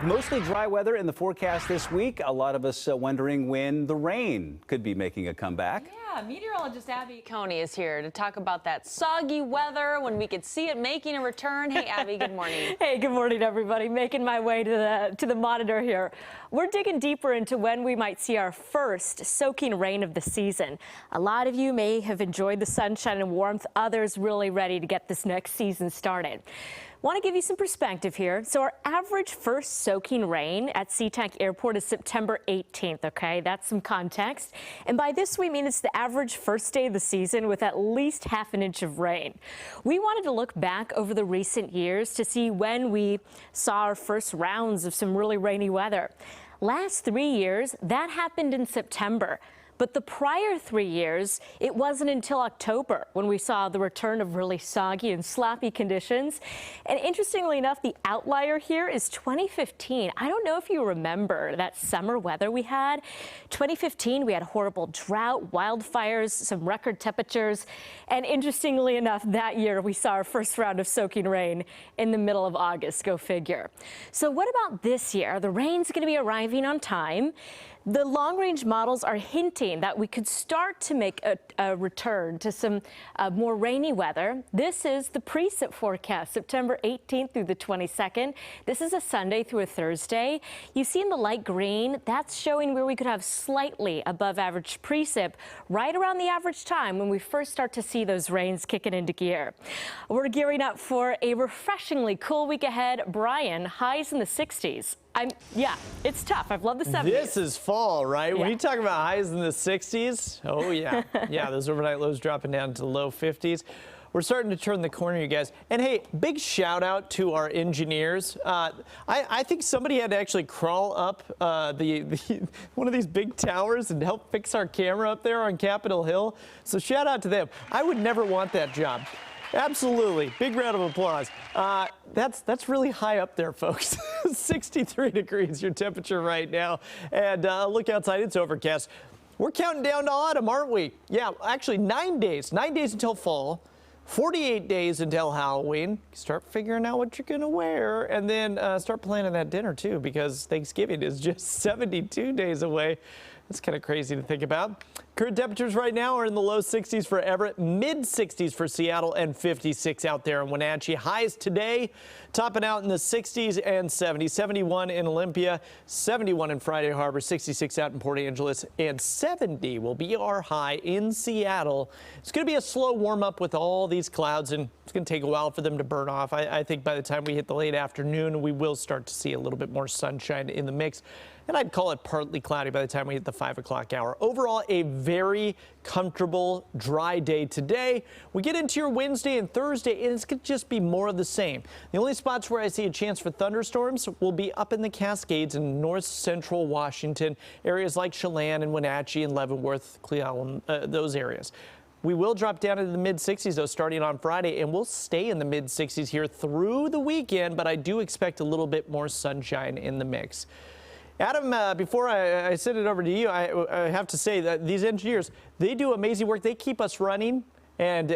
Mostly dry weather in the forecast this week. A lot of us wondering when the rain could be making a comeback. Yeah, meteorologist Abby Coney is here to talk about that soggy weather when we could see it making a return. Hey, Abby, good morning. Hey, good morning, everybody. Making my way to the monitor here. We're digging deeper into when we might see our first soaking rain of the season. A lot of you may have enjoyed the sunshine and warmth. Others really ready to get this next season started. Want to give you some perspective here. So our average first soaking rain at SeaTac Airport is September 18th, okay? That's some context. And by this, we mean it's the average first day of the season with at least half an inch of rain. We wanted to look back over the recent years to see when we saw our first rounds of some really rainy weather. Last 3 years, that happened in September. But the prior 3 years, it wasn't until October when we saw the return of really soggy and sloppy conditions. And interestingly enough, the outlier here is 2015. I don't know if you remember that summer weather we had. 2015, we had horrible drought, wildfires, some record temperatures. And interestingly enough, that year we saw our first round of soaking rain in the middle of August. Go figure. So what about this year? The rain's going to be arriving on time. The long-range models are hinting that we could start to make a return to some more rainy weather. This is the precip forecast, September 18th through the 22nd. This is a Sunday through a Thursday. You see in the light green, that's showing where we could have slightly above average precip right around the average time when we first start to see those rains kicking into gear. We're gearing up for a refreshingly cool week ahead. Brian, highs in the 60s. Yeah, it's tough. I've loved the 70s. This is fall, right? Yeah. When you talk about highs in the 60s, oh yeah. Yeah, those overnight lows dropping down to the low 50s. We're starting to turn the corner, you guys. And hey, big shout out to our engineers. I think somebody had to actually crawl up one of these big towers and help fix our camera up there on Capitol Hill. So shout out to them. I would never want that job. Absolutely. Big round of applause. That's really high up there, folks. 63 degrees your temperature right now. And look outside, it's overcast. We're counting down to autumn, aren't we? Yeah, actually 9 days. 9 days until fall. 48 days until Halloween. Start figuring out what you're going to wear. And then start planning that dinner, too, because Thanksgiving is just 72 days away. That's kind of crazy to think about. Current temperatures right now are in the low 60s for Everett, mid 60s for Seattle, and 56 out there in Wenatchee. Highs today topping out in the 60s and 70s. 71 in Olympia, 71 in Friday Harbor, 66 out in Port Angeles, and 70 will be our high in Seattle. It's going to be a slow warm up with all these clouds, and it's going to take a while for them to burn off. I think by the time we hit the late afternoon, we will start to see a little bit more sunshine in the mix. And I'd call it partly cloudy by the time we hit the 5 o'clock hour. Overall, a very comfortable, dry day today. We get into your Wednesday and Thursday, and it's going to just be more of the same. The only spots where I see a chance for thunderstorms will be up in the Cascades in north central Washington, areas like Chelan and Wenatchee and Leavenworth, Cleveland, those areas. We will drop down into the mid-60s, though, starting on Friday, and we'll stay in the mid-60s here through the weekend, but I do expect a little bit more sunshine in the mix. Adam, before I send it over to you, I have to say that these engineers, they do amazing work. They keep us running, and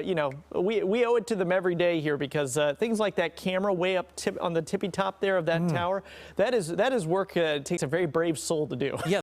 you know, we owe it to them every day here because things like that camera way up on the tippy top there of that tower, that is work. It takes a very brave soul to do. Yeah.